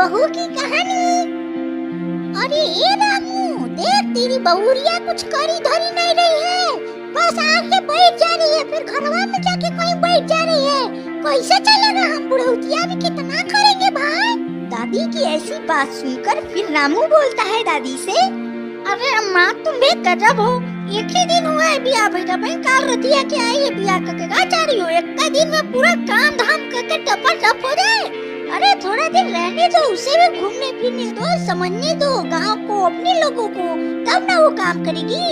बहू की कहानी। अरे ये रामू, देख तेरी बहुरिया कुछ करी धरी नहीं रही है, बस आके बैठ जा रही है, फिर घरवा में जाके कहीं बैठ जा रही है। कैसे चलेगा? हम बुढ़ौतिया में कितना करेंगे भाई। दादी की ऐसी बात सुनकर फिर रामू बोलता है दादी से, अरे अम्मा तुम भी गजब हो, एक ही दिन हुआ है बिया भैया भाई काल रतिया के आई है बिया करके कहा जा रही हो, एक दिन में पूरा काम धाम करके टप हो जाए। अरे थोड़ा दिन रहने दो, उसे भी घूमने फिरने दो, समझने दो गांव को, अपने लोगों को, तब ना वो काम करेगी।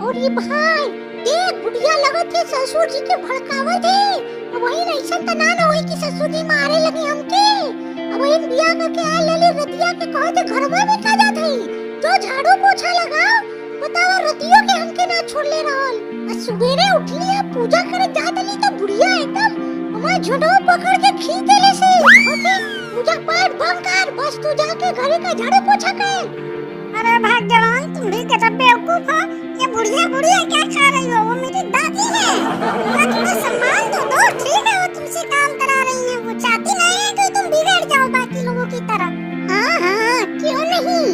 और ये भाई देख बुढ़िया लगत है ससुर जी के भड़कावत है, वही ऐसा तना न होई कि ससुर जी मारे लगे हमके। अब इन बिया करके आए लली रतिया के कहते घरवा में का जात है, जो झाड़ू पोछा लगाओ, बतावा रतियों के हमके ना छोड़ ले रहल। सुबेरे उठली है पूजा करे जात नहीं तो बुढ़िया एकदम हमार झुंडो पकड़ के खींच ले से होती पूजा पाठ बंद कर, बस तू जाके घरे का झाड़ू पोछा कर। अरे भाग्यवान तुम भी गजब बेवकूफ हो, ये बुढ़िया बुढ़िया क्या खा रही हो, वो मेरी दादी है, थोड़ा सम्मान तो दो। ठीक है वो तुमसे काम करा रही है, वो चाहती नहीं है कि तुम बिगड़ जाओ बाकी लोगों की तरह। हाँ क्यों नहीं,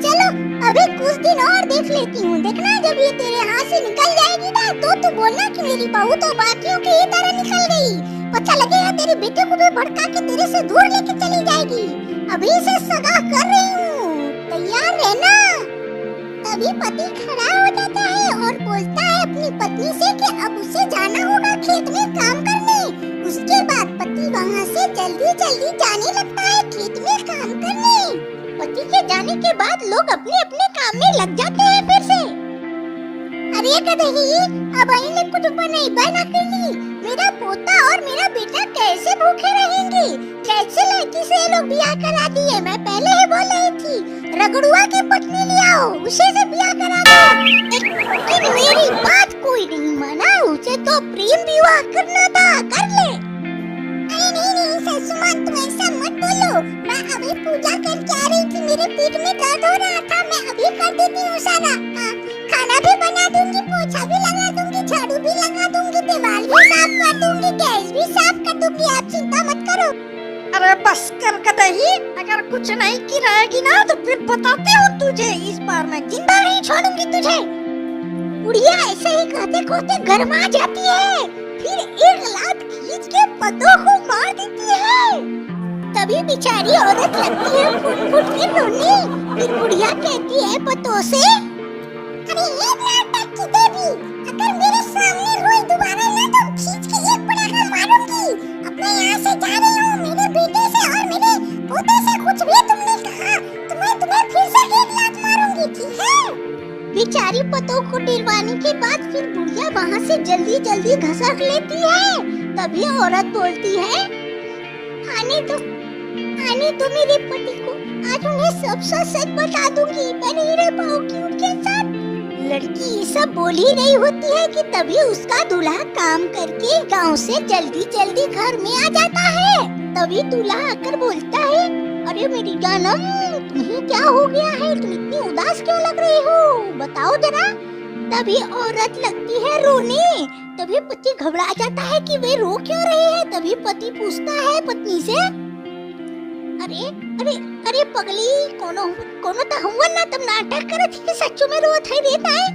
चलो अभी कुछ दिन और देख लेती हूँ, देखना जब ये तेरे हाथ से निकल जाएगी ना तो तू बोलना कि मेरी बहू तो बाकियों की ही तरह निकल गई, पता लगेगा तेरे बेटे को भी भड़का के तेरे से दूर लेके चली जाएगी। अभी से सगा कर रही हूँ, तैयार रहना। तभी पति खड़ा हो जाता है और बोलता है अपनी पत्नी से कि अब उसे जाना होगा खेत में काम करने। उसके बाद पति वहाँ से जल्दी जल्दी जाने लगता है खेत में काम करने। पति के जाने के बाद लोग अपने अपने काम में लग जाते हैं फिर से। अरे कदही अब ने कुछ नहीं बना कर ली, मेरा पोता और मेरा बेटा कैसे भूखे रहेंगे, कैसे लड़की से लोग ब्याह करा दिए। मैं पहले ही बोल रही थी रगड़ुआ की पत्नी ले आओ, उसे से ब्याह करा दो, लेकिन मेरी बात कोई नहीं माना, उसे तो प्रेम विवाह करना था, कर ले। अरे नहीं सासू माँ तुम ऐसा मत बोलो, मैं अभी पूजा करके आ रही थी, मेरे पेट में दर्द हो रहा था, मैं अभी कर देती हूँ सारा, खाना भी बना दूंगी, पोछा भी लगा दूंगी, झाड़ू भी लगा दूंगी, दीवार भी साफ कर दूंगी, गैस भी साफ कर दूंगी, आप चिंता मत करो। अरे बस कर कदही, अगर कुछ नहीं की रहेगी ना तो फिर बताते हो तुझे, इस बार मैं जिंदा नहीं छोड़ूंगी तुझे। बुढ़िया ऐसे ही कहते कहते घर में आ जाती है, फिर एक लात खींच के पतों को मार देती है। तभी बेचारी औरत लगती है फुट फुट के रोने, फिर बुढ़िया कहती है पतों से, अरे एक लात तक की देवी, अगर मेरे सामने रोई दोबारा ना तो खींच के एक पटाखा मारूंगी। अब मैं यहाँ से जा रही हूँ, मेरे बेटे से और मेरे पोते से कुछ भी तुमने कहा तो मैं तुम्हें फिर से एक लात मारूंगी, ठीक है? बेचारी पतों को डरवाने के बाद फिर बुढ़िया वहाँ से जल्दी जल्दी घसक लेती है। तभी औरत बोलती है, आने तो मेरे पति को, आज उन्हें सब सच बता दूंगी, मैं नहीं रह पाऊंगी उनके साथ। लड़की ये सब बोल ही रही होती है कि तभी उसका दूल्हा काम करके गांव से जल्दी जल्दी घर में आ जाता है। तभी दूल्हा आकर बोलता है, अरे मेरी जानम तुम्हें क्या हो गया है, तुम इतनी उदास क्यों लग रही हो, बताओ जरा। तभी औरत लगती है रोने। तभी पति घबरा जाता है कि वे रो क्यों रही है। तभी पति पूछता है पत्नी से, अरे अरे अरे पगली कोनो तो हुआ ना, तुम नाटक करत थी कि सच्चू में रोत है रहता है।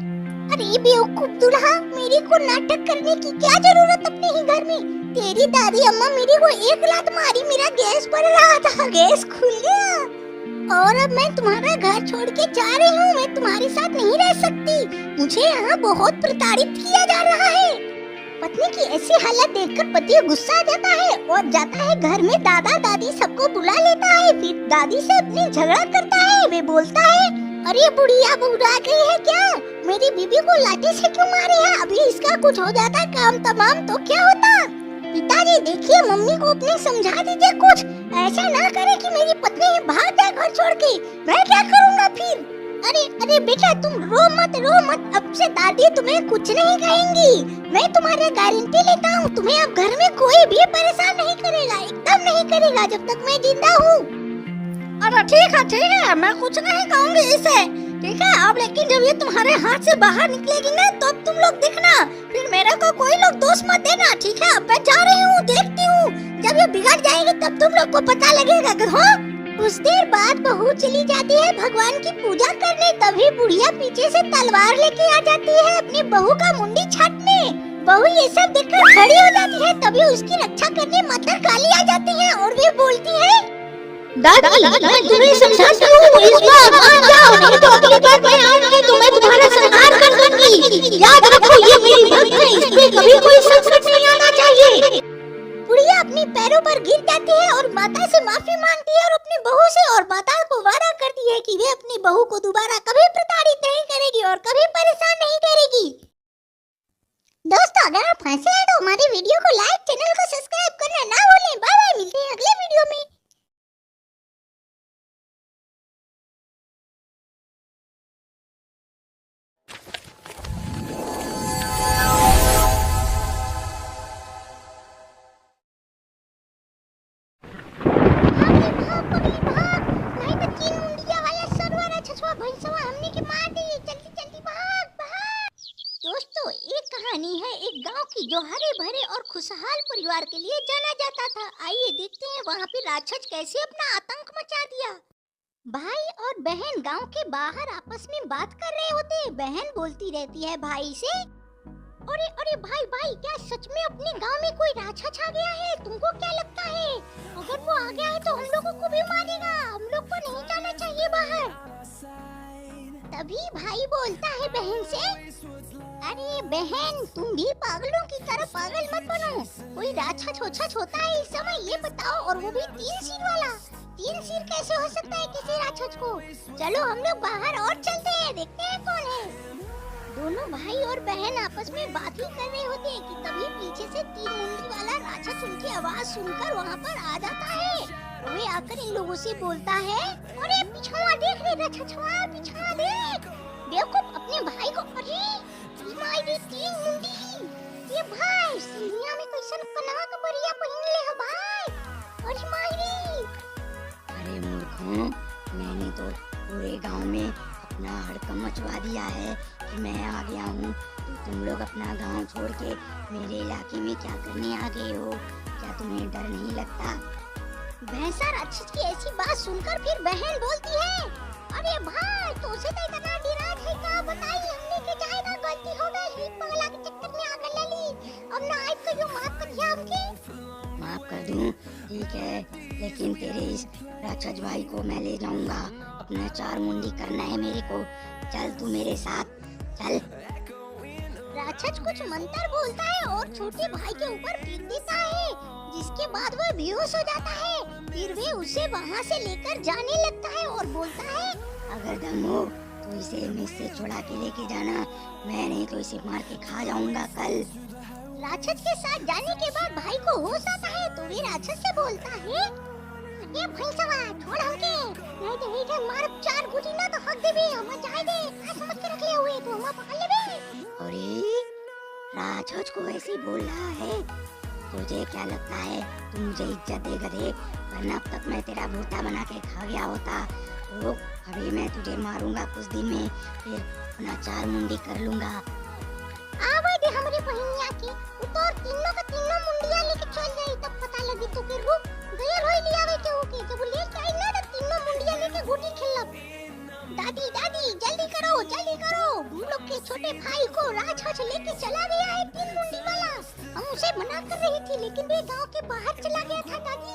अरे बेवकूफ दूल्हा, मेरी को नाटक करने की क्या जरूरत अपने ही घर में। तेरी दादी अम्मा मेरी को एक लात मारी, मेरा गैस बढ़ रहा था, गैस खुल गया और अब मैं तुम्हारा घर छोड़ के जा रही हूँ, मैं तुम्हारे साथ नहीं रह सकती, मुझे यहाँ बहुत प्रताड़ित किया जा रहा है। पत्नी की ऐसी हालत देखकर पति गुस्सा आ जाता है और जाता है घर में दादा दादी सबको बुला लेता है। फिर दादी से अपनी झगड़ा करता है। वे बोलता है, अरे बुढ़िया बुढ़ा गई है क्या, मेरी बीबी को लाठी से क्यों मारे है, अभी इसका कुछ हो जाता काम तमाम तो क्या होता। पिताजी देखिए मम्मी को अपने समझा दीजिए, कुछ ऐसा ना करे कि मेरी पत्नी भाग जाए घर छोड़ के, मैं क्या करूँगा फिर। अरे बेटा तुम रो मत, अब से दादी तुम्हें कुछ नहीं कहेंगी, मैं तुम्हारे गारंटी लेता हूँ, तुम्हें अब घर में कोई भी परेशान नहीं करेगा, एकदम नहीं करेगा जब तक मैं जिंदा हूँ। अरे ठीक है मैं कुछ नहीं कहूँगी इसे, ठीक है। अब लेकिन जब ये तुम्हारे हाथ से बाहर निकलेगी ना तब तुम लोग देखना, फिर मेरे को कोई लोग दोष मत देना, ठीक है। अब मैं जा रही हूँ, देखती हूँ, जब ये बिगड़ जाएगी तब तुम लोग को पता लगेगा कि हाँ। कुछ देर बाद बहू चली जाती है भगवान की पूजा करने, तभी बुढ़िया पीछे से तलवार लेके आ जाती है अपनी बहू का मुंडी छाटने। बहू ये सब देखकर खड़ी हो जाती है, तभी उसकी रक्षा करने माता काली आ जाती है और वे बोलती है, दादी मैं तुम्हें समझाती हूँ, इस बार मान जाओ, नहीं तो अगली बार मैं आऊंगी तो मैं तुम्हारा संहार कर दूंगी। याद रखो ये मेरी भक्त है, इस पे कभी कोई संकट नहीं आना चाहिए। बुढ़िया अपने पैरों पर गिर जाती है और माता से माफी मांगती है और अपनी बहू से और माता को वादा करती है कि वे अपनी बहू को दोबारा कभी प्रताड़ित नहीं करेगी और कभी परेशान नहीं करेगी। दोस्तों अगर आप हंसे हैं तो हमारी वीडियो को लाइक, चैनल को सब्सक्राइब करना ना भूलें। बाय बाय, मिलते हैं अगले वीडियो में। दोस्तों एक कहानी है एक गांव की जो हरे भरे और खुशहाल परिवार के लिए जाना जाता था। आइए देखते हैं वहाँ पे राक्षस कैसे अपना आतंक मचा दिया। भाई और बहन गांव के बाहर आपस में बात कर रहे होते हैं। बहन बोलती रहती है भाई से, अरे अरे भाई भाई क्या सच में अपने गांव में कोई राक्षस आ गया है? तुमको क्या लगता है? अगर वो आ गया है तो हम लोगों को भी मारेगा, हम लोग को नहीं जाना चाहिए बाहर। तभी भाई बोलता है बहन से, अरे बहन तुम भी पागलों की तरह पागल मत बनो, कोई राक्षस होता है इस समय ये बताओ, और वो भी 3 सिर वाला। 3 सिर कैसे हो सकता है किसी राक्षस को? चलो हम लोग बाहर और चलते हैं, देखते हैं कौन है। दोनों भाई और बहन आपस में बात ही कर रहे होते हैं कि तभी पीछे से 3 मुंडी वाला राक्षस उनकी आवाज सुनकर वहाँ पर आ जाता है। वे आकर इन लोगों से बोलता है, अरे पीछा देख रे राक्षस, पीछा देख। बेवकूफ अपने भाई को, अरे मायरी 3 मुंडी, ये भाई दुनिया में कोई सन कना का बरिया पहन ले है भाई। अरे मायरी, अरे मूर्खों, मैंने तो पूरे गांव में अपना हड़कंप मचवा दिया है कि मैं आ गया हूँ, तो तुम लोग अपना गांव छोड़ के मेरे इलाके में क्या करने आ गए हो? क्या तुम्हें डर नहीं लगता? भैंसा राक्षस की ऐसी बात सुनकर फिर बहन बोलती है, अरे भाई तो उसे तो इतना डरा है क्या बताई, हमने के जाएगा गलती हो गई, पगला के चक्कर में आग ले ली, अब ना आइब को जो माफ कर दिया हमके। माफ कर दूं, ठीक है, लेकिन तेरे इस राक्षस भाई को मैं ले जाऊंगा, अपना 4 मुंडी करना है मेरे को। चल तू मेरे साथ चल। राक्षस कुछ मंत्र बोलता है और छोटे भाई के ऊपर फेंक देता है, जिसके बाद वह बेहोश हो जाता है। फिर वे उसे वहाँ से लेकर जाने लगता है और बोलता है, अगर दम हो तो इसे मुझसे छुड़ा के लेके जाना, मैं नहीं तो इसे मार के खा जाऊंगा कल। राक्षस के साथ जाने के बाद भाई को होश आता है तो वे राक्षस से बोलता है, ये भैंसवा छोड़ हमके, नहीं तो ही मार 4 गुटी ना तो हक देबे, हम जाए दे, आज समझ के रख ले हुए तो हम पकड़ लेबे। अरे राक्षस को ऐसे बोल रहा है, तुझे क्या लगता है तू मुझे इज्जत देगा रे? वरना अब तक मैं तेरा भूता बना के खा गया होता। तो अभी मैं तुझे मारूंगा कुछ दिन में, फिर अपना 4 मुंडी कर लूंगा। आवे दे हमारी बहनिया की, उतर तीनों का तीनों मुंडियां लेके चल जाई, तब पता लगी तो के रुक गए रोई लिया वे के ओके, जब ले जाई ना तो तीनों मुंडियां लेके गुटी खेलब। दादी दादी जल्दी करो, हम लोग के छोटे भाई को राक्षस लेके चला गया है 3 मुंडी वाला। हम उसे मना कर रही थी लेकिन वे गांव के बाहर चला गया था दादी।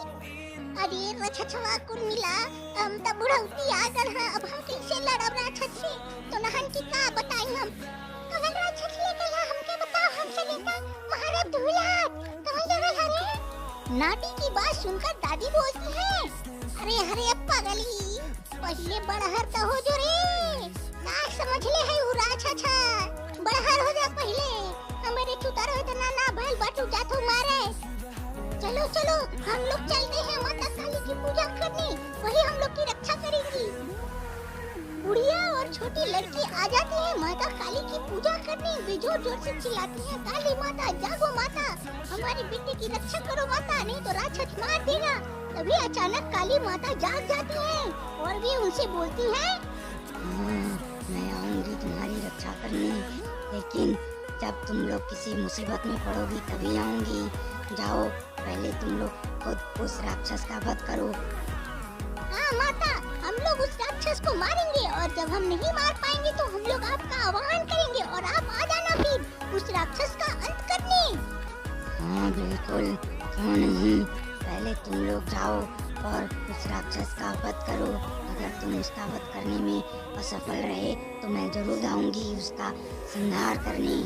अरे राक्षसवा को मिला, हम तो बुढ़ौती आ गए हैं, अब हम कैसे लड़ब राक्षस से? तो नहन की का बताई हम कवन राक्षस लेके ला, हमके बताओ, हमसे लेकर महाराज दुलात कवन जगह हरे? नाटी की बात सुनकर दादी बोलती है, अरे हरे पागली, पहले बड़हर तो हो जो रे, का समझ ले है उ राक्षस, बड़हर हो जा पहले, हमारे चुतर हो तो ना भल बाटू जातो मारे। चलो चलो हम लोग चलते हैं माता काली की पूजा करने, वही हम लोग की रक्षा करेंगी। बुढ़िया और छोटी लड़की आ जाती है माता काली की पूजा करने, वे जोर जोर से चिल्लाती है, काली माता जागो माता, हमारी बेटी की रक्षा करो माता, नहीं तो राक्षस मार देगा। तभी अचानक काली माता जाग जाती है और वे उनसे बोलती है, मैं आऊंगी तुम्हारी रक्षा करने, लेकिन जब तुम लोग किसी मुसीबत में पड़ोगी तभी आऊंगी। जाओ, पहले तुम लोग खुद उस राक्षस का वध करो। हाँ माता, हम लोग उस राक्षस को मारेंगे और जब हम नहीं मार पाएंगे तो हम लोग आपका आह्वान करेंगे और आप आ जाना फिर उस राक्षस का अंत करने। हाँ बिल्कुल, क्यों नहीं। पहले तुम लोग जाओ और उस राक्षस का वध करो। अगर तुम उसका वध करने में असफल रहे तो मैं जरूर आऊंगी उसका संहार करने।